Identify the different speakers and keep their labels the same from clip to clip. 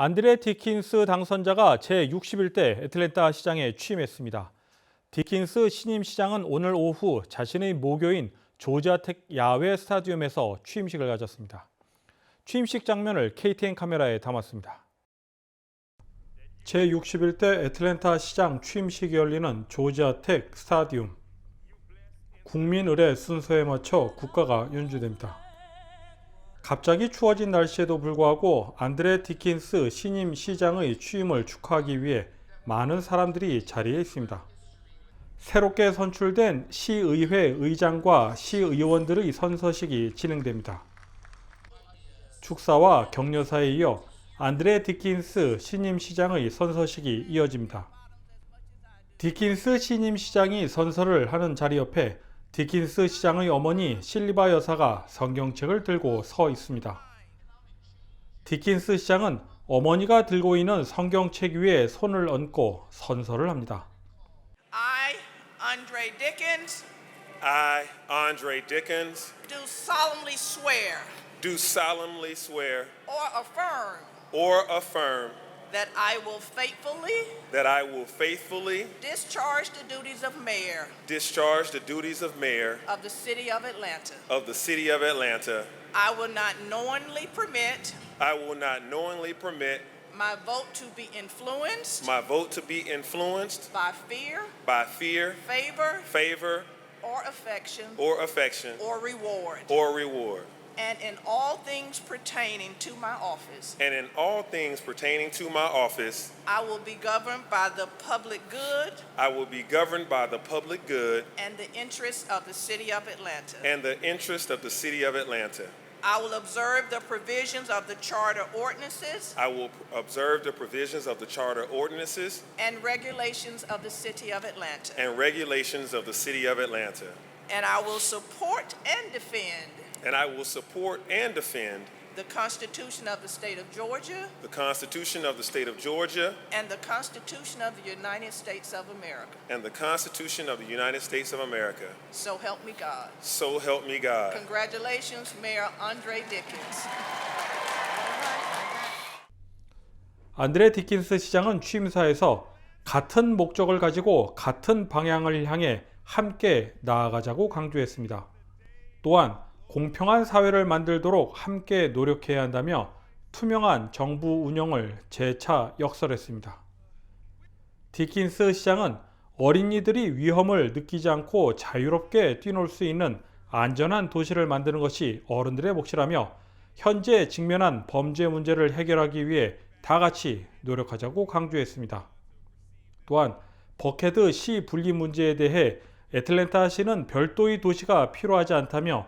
Speaker 1: 안드레 디킨스 당선자가 제61대 애틀랜타 시장에 취임했습니다. 디킨스 신임 시장은 오늘 오후 자신의 모교인 조지아텍 야외 스타디움에서 취임식을 가졌습니다. 취임식 장면을 KTN 카메라에 담았습니다. 제61대 애틀랜타 시장 취임식이 열리는 조지아텍 스타디움. 국민의례 순서에 맞춰 국가가 연주됩니다. 갑자기 추워진 날씨에도 불구하고 안드레 디킨스 신임 시장의 취임을 축하하기 위해 많은 사람들이 자리에 있습니다. 새롭게 선출된 시의회 의장과 시의원들의 선서식이 진행됩니다. 축사와 격려사에 이어 안드레 디킨스 신임 시장의 선서식이 이어집니다. 디킨스 신임 시장이 선서를 하는 자리 옆에 디킨스 시장의 어머니 실리바 여사가 성경책을 들고 서 있습니다. 디킨스 시장은 어머니가 들고 있는 성경책 위에 손을 얹고 선서를 합니다.
Speaker 2: I, Andre Dickens,
Speaker 3: do solemnly swear
Speaker 2: or affirm
Speaker 3: that I will faithfully
Speaker 2: discharge the duties of mayor
Speaker 3: of
Speaker 2: of the city of Atlanta.
Speaker 3: the city of Atlanta.
Speaker 2: I will not knowingly permit
Speaker 3: I will not knowingly permit
Speaker 2: my vote to be influenced
Speaker 3: my vote to be influenced
Speaker 2: by fear,
Speaker 3: by fear,
Speaker 2: favor,
Speaker 3: favor,
Speaker 2: or affection,
Speaker 3: or affection,
Speaker 2: or reward.
Speaker 3: or reward.
Speaker 2: And in all things pertaining to my office,
Speaker 3: And in all things pertaining to my office,
Speaker 2: I will be governed by the public good
Speaker 3: I will be governed by the public good
Speaker 2: and the interests of the city of Atlanta.
Speaker 3: and the interest of the city of Atlanta.
Speaker 2: I will observe the provisions of the charter ordinances
Speaker 3: I will observe the provisions of the charter ordinances
Speaker 2: and regulations of the city of Atlanta.
Speaker 3: and regulations of the city of Atlanta.
Speaker 2: And I will support and defend
Speaker 3: And I will support and defend
Speaker 2: the Constitution of the state of Georgia
Speaker 3: the Constitution of the state of Georgia
Speaker 2: and the Constitution of the United States of America.
Speaker 3: and the Constitution of the United States of America.
Speaker 2: So help me God.
Speaker 3: So help me God.
Speaker 2: Congratulations, Mayor Andre Dickens.
Speaker 1: 안드레 디킨스 시장은 취임사에서 같은 목적을 가지고 같은 방향을 향해 함께 나아가자고 강조했습니다. 또한 공평한 사회를 만들도록 함께 노력해야 한다며 투명한 정부 운영을 재차 역설했습니다. 디킨스 시장은 어린이들이 위험을 느끼지 않고 자유롭게 뛰놀 수 있는 안전한 도시를 만드는 것이 어른들의 몫이라며 현재 직면한 범죄 문제를 해결하기 위해 다 같이 노력하자고 강조했습니다. 또한 버케드 시 분리 문제에 대해 애틀랜타시는 별도의 도시가 필요하지 않다며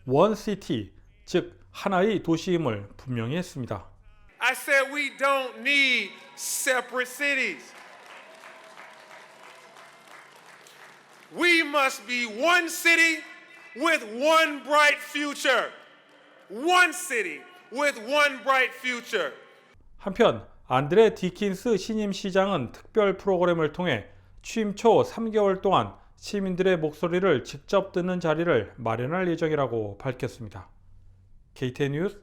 Speaker 1: 원시티, 즉 하나의 도시임을 분명히 했습니다.
Speaker 4: I said we don't need separate cities. We must be one city with one bright future. One city with one bright future.
Speaker 1: 한편 안드레 디킨스 신임 시장은 특별 프로그램을 통해 취임 초 3개월 동안 시민들의 목소리를 직접 듣는 자리를 마련할 예정이라고 밝혔습니다. KTN 뉴스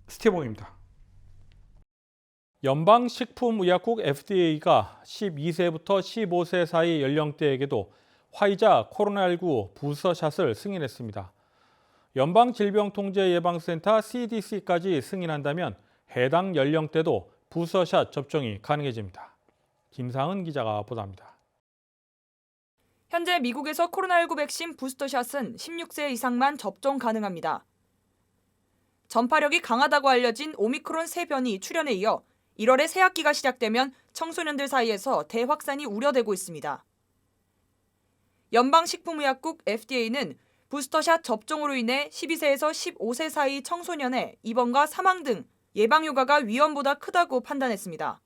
Speaker 1: 스티븐입니다. 연방식품의약국 FDA가 12세부터 15세 사이 연령대에게도 화이자 코로나19 부스터샷을 승인했습니다. 연방질병통제예방센터 CDC까지 승인한다면 해당 연령대도 부스터샷 접종이 가능해집니다. 김상은 기자가 보도합니다.
Speaker 5: 현재 미국에서 코로나19 백신 부스터샷은 16세 이상만 접종 가능합니다. 전파력이 강하다고 알려진 오미크론 새 변이 출현에 이어 1월에 새 학기가 시작되면 청소년들 사이에서 대확산이 우려되고 있습니다. 연방식품의약국 FDA는 부스터샷 접종으로 인해 12세에서 15세 사이 청소년의 입원과 사망 등 예방 효과가 위험보다 크다고 판단했습니다.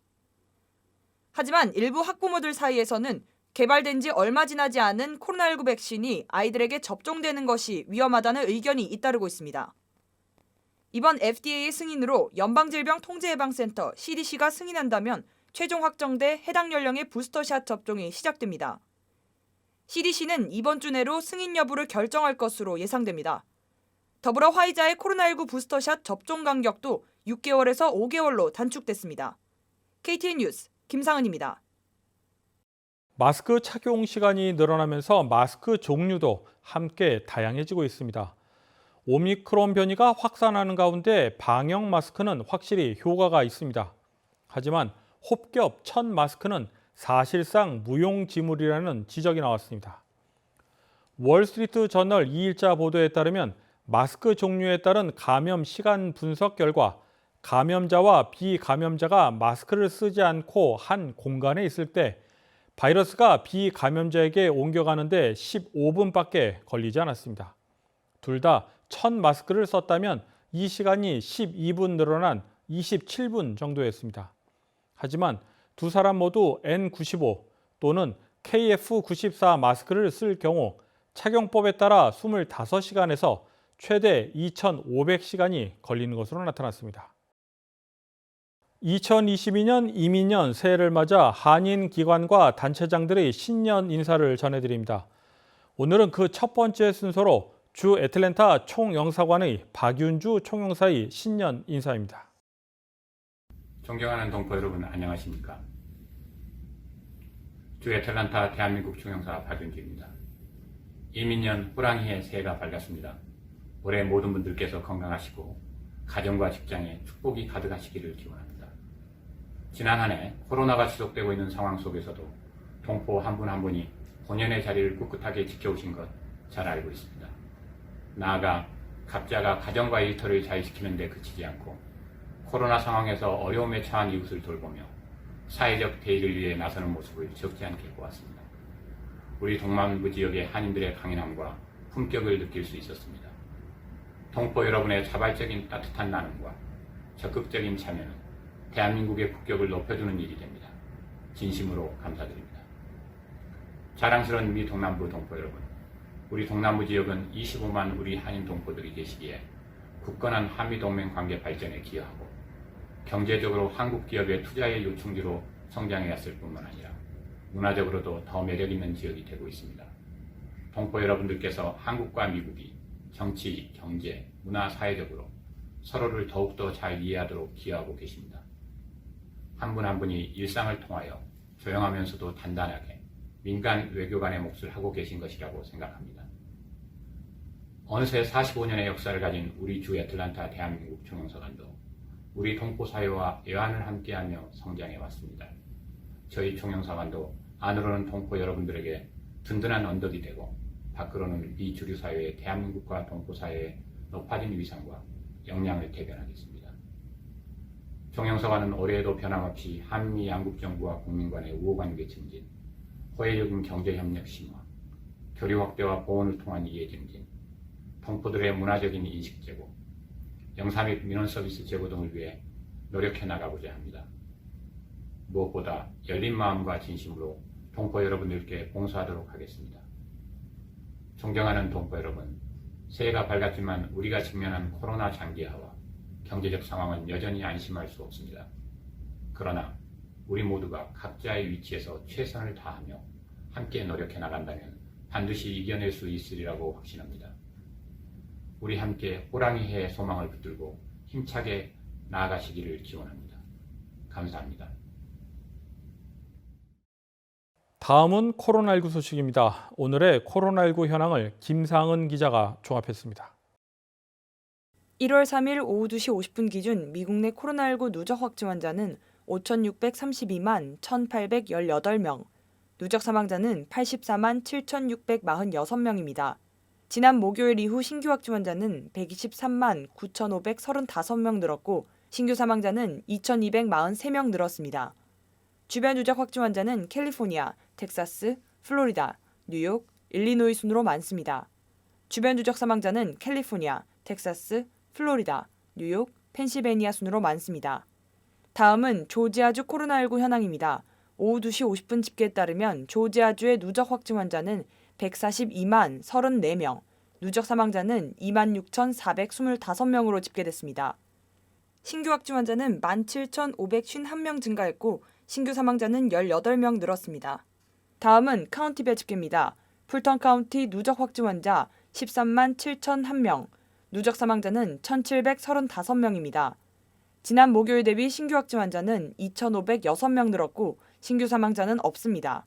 Speaker 5: 하지만 일부 학부모들 사이에서는 개발된 지 얼마 지나지 않은 코로나19 백신이 아이들에게 접종되는 것이 위험하다는 의견이 잇따르고 있습니다. 이번 FDA의 승인으로 연방질병통제예방센터 CDC가 승인한다면 최종 확정돼 해당 연령의 부스터샷 접종이 시작됩니다. CDC는 이번 주 내로 승인 여부를 결정할 것으로 예상됩니다. 더불어 화이자의 코로나19 부스터샷 접종 간격도 6개월에서 5개월로 단축됐습니다. KTN 뉴스 김상은입니다.
Speaker 1: 마스크 착용 시간이 늘어나면서 마스크 종류도 함께 다양해지고 있습니다. 오미크론 변이가 확산하는 가운데 방역 마스크는 확실히 효과가 있습니다. 하지만 홉겹 천 마스크는 사실상 무용지물이라는 지적이 나왔습니다. 월스트리트 저널 2일자 보도에 따르면 마스크 종류에 따른 감염 시간 분석 결과 감염자와 비감염자가 마스크를 쓰지 않고 한 공간에 있을 때 바이러스가 비감염자에게 옮겨가는데 15분밖에 걸리지 않았습니다. 둘 다 천 마스크를 썼다면 이 시간이 12분 늘어난 27분 정도였습니다. 하지만 두 사람 모두 N95 또는 KF94 마스크를 쓸 경우 착용법에 따라 25시간에서 최대 2,500시간이 걸리는 것으로 나타났습니다. 2022년 이민년 새해를 맞아 한인 기관과 단체장들의 신년 인사를 전해드립니다. 오늘은 그 첫 번째 순서로 주 애틀랜타 총영사관의 박윤주 총영사의 신년 인사입니다.
Speaker 6: 존경하는 동포 여러분 안녕하십니까? 주 애틀랜타 대한민국 총영사 박윤주입니다. 이민년 호랑이의 새해가 밝았습니다. 올해 모든 분들께서 건강하시고 가정과 직장에 축복이 가득하시기를 기원합니다. 지난 한 해 코로나가 지속되고 있는 상황 속에서도 동포 한 분 한 분이 본연의 자리를 꿋꿋하게 지켜오신 것 잘 알고 있습니다. 나아가 각자가 가정과 일터를 잘 지키는 데 그치지 않고 코로나 상황에서 어려움에 처한 이웃을 돌보며 사회적 대의를 위해 나서는 모습을 적지 않게 보았습니다. 우리 동남부 지역의 한인들의 강인함과 품격을 느낄 수 있었습니다. 동포 여러분의 자발적인 따뜻한 나눔과 적극적인 참여는 대한민국의 국격을 높여주는 일이 됩니다. 진심으로 감사드립니다. 자랑스러운 미 동남부 동포 여러분, 우리 동남부 지역은 25만 우리 한인 동포들이 계시기에 굳건한 한미동맹 관계 발전에 기여하고 경제적으로 한국 기업의 투자의 요충지로 성장해왔을 뿐만 아니라 문화적으로도 더 매력있는 지역이 되고 있습니다. 동포 여러분들께서 한국과 미국이 정치, 경제, 문화, 사회적으로 서로를 더욱더 잘 이해하도록 기여하고 계십니다. 한 분 한 분이 일상을 통하여 조용하면서도 단단하게 민간 외교관의 몫을 하고 계신 것이라고 생각합니다. 어느새 45년의 역사를 가진 우리 주 애틀랜타 대한민국 총영사관도 우리 동포 사회와 애환을 함께하며 성장해 왔습니다. 저희 총영사관도 안으로는 동포 여러분들에게 든든한 언덕이 되고 밖으로는 비주류 사회의 대한민국과 동포 사회의 높아진 위상과 역량을 대변하겠습니다. 총영사관은 올해에도 변함없이 한미 양국 정부와 국민 간의 우호관계 증진, 호혜적인 경제협력 심화, 교류 확대와 보훈을 통한 이해 증진, 동포들의 문화적인 인식 제고, 영사 및 민원 서비스 제고 등을 위해 노력해 나가고자 합니다. 무엇보다 열린 마음과 진심으로 동포 여러분들께 봉사하도록 하겠습니다. 존경하는 동포 여러분, 새해가 밝았지만 우리가 직면한 코로나 장기화와 경제적 상황은 여전히 안심할 수 없습니다. 그러나 우리 모두가 각자의 위치에서 최선을 다하며 함께 노력해 나간다면 반드시 이겨낼 수 있으리라고 확신합니다. 우리 함께 호랑이 해의 소망을 붙들고 힘차게 나아가시기를 기원합니다. 감사합니다.
Speaker 1: 다음은 코로나19 소식입니다. 오늘의 코로나19 현황을 김상은 기자가 종합했습니다.
Speaker 5: 1월 3일 오후 2시 50분 기준 미국 내 코로나19 누적 확진 환자는 5,632만 1,818명, 누적 사망자는 84만 7,646명입니다. 지난 목요일 이후 신규 확진 환자는 123만 9,535명 늘었고 신규 사망자는 2,243명 늘었습니다. 주변 누적 확진 환자는 캘리포니아, 텍사스, 플로리다, 뉴욕, 일리노이 순으로 많습니다. 주변 누적 사망자는 캘리포니아, 텍사스, 플로리다, 뉴욕, 펜실베니아 순으로 많습니다. 다음은 조지아주 코로나19 현황입니다. 오후 2시 50분 집계에 따르면 조지아주의 누적 확진 환자는 142만 34명, 누적 사망자는 26,425명으로 집계됐습니다. 신규 확진 환자는 17,551명 증가했고 신규 사망자는 18명 늘었습니다. 다음은 카운티별 집계입니다. 풀턴 카운티 누적 확진 환자 13만 7,001명, 누적 사망자는 1,735명입니다. 지난 목요일 대비 신규 확진 환자는 2,506명 늘었고 신규 사망자는 없습니다.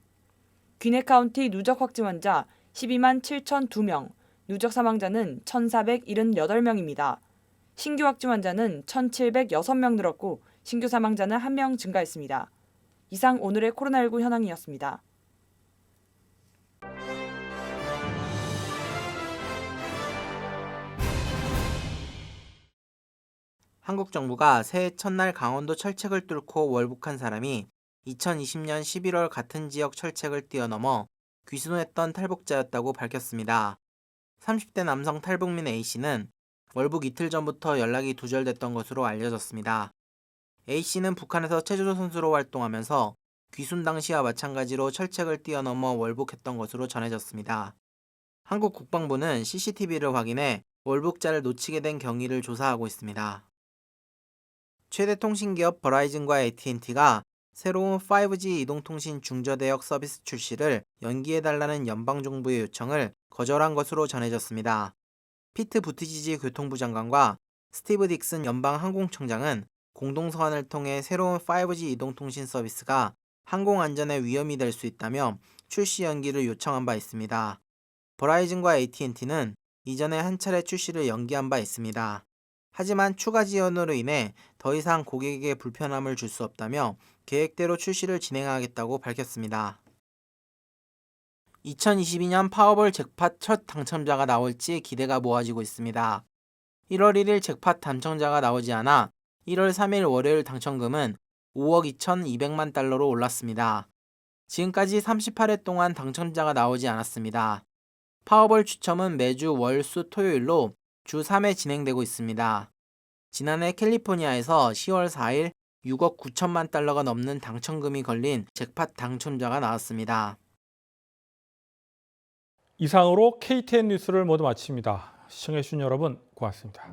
Speaker 5: 귀네 카운티 누적 확진 환자 12만 7,002명, 누적 사망자는 1,478명입니다. 신규 확진 환자는 1,706명 늘었고 신규 사망자는 1명 증가했습니다. 이상 오늘의 코로나19 현황이었습니다.
Speaker 7: 한국 정부가 새해 첫날 강원도 철책을 뚫고 월북한 사람이 2020년 11월 같은 지역 철책을 뛰어넘어 귀순했던 탈북자였다고 밝혔습니다. 30대 남성 탈북민 A씨는 월북 이틀 전부터 연락이 두절됐던 것으로 알려졌습니다. A씨는 북한에서 체조조 선수로 활동하면서 귀순 당시와 마찬가지로 철책을 뛰어넘어 월북했던 것으로 전해졌습니다. 한국 국방부는 CCTV를 확인해 월북자를 놓치게 된 경위를 조사하고 있습니다. 최대 통신기업 버라이즌과 AT&T가 새로운 5G 이동통신 중저대역 서비스 출시를 연기해달라는 연방정부의 요청을 거절한 것으로 전해졌습니다. 피트 부티지지 교통부 장관과 스티브 딕슨 연방항공청장은 공동서한을 통해 새로운 5G 이동통신 서비스가 항공안전에 위험이 될 수 있다며 출시 연기를 요청한 바 있습니다. 버라이즌과 AT&T는 이전에 한 차례 출시를 연기한 바 있습니다. 하지만 추가 지연으로 인해 더 이상 고객에게 불편함을 줄 수 없다며 계획대로 출시를 진행하겠다고 밝혔습니다. 2022년 파워볼 잭팟 첫 당첨자가 나올지 기대가 모아지고 있습니다. 1월 1일 잭팟 당첨자가 나오지 않아 1월 3일 월요일 당첨금은 5억 2,200만 달러로 올랐습니다. 지금까지 38회 동안 당첨자가 나오지 않았습니다. 파워볼 추첨은 매주 월, 수, 토요일로 주 3회 진행되고 있습니다. 지난해 캘리포니아에서 10월 4일 6억 9천만 달러가 넘는 당첨금이 걸린 잭팟 당첨자가 나왔습니다.
Speaker 1: 이상으로 KTN 뉴스를 모두 마칩니다. 시청해주신 여러분 고맙습니다.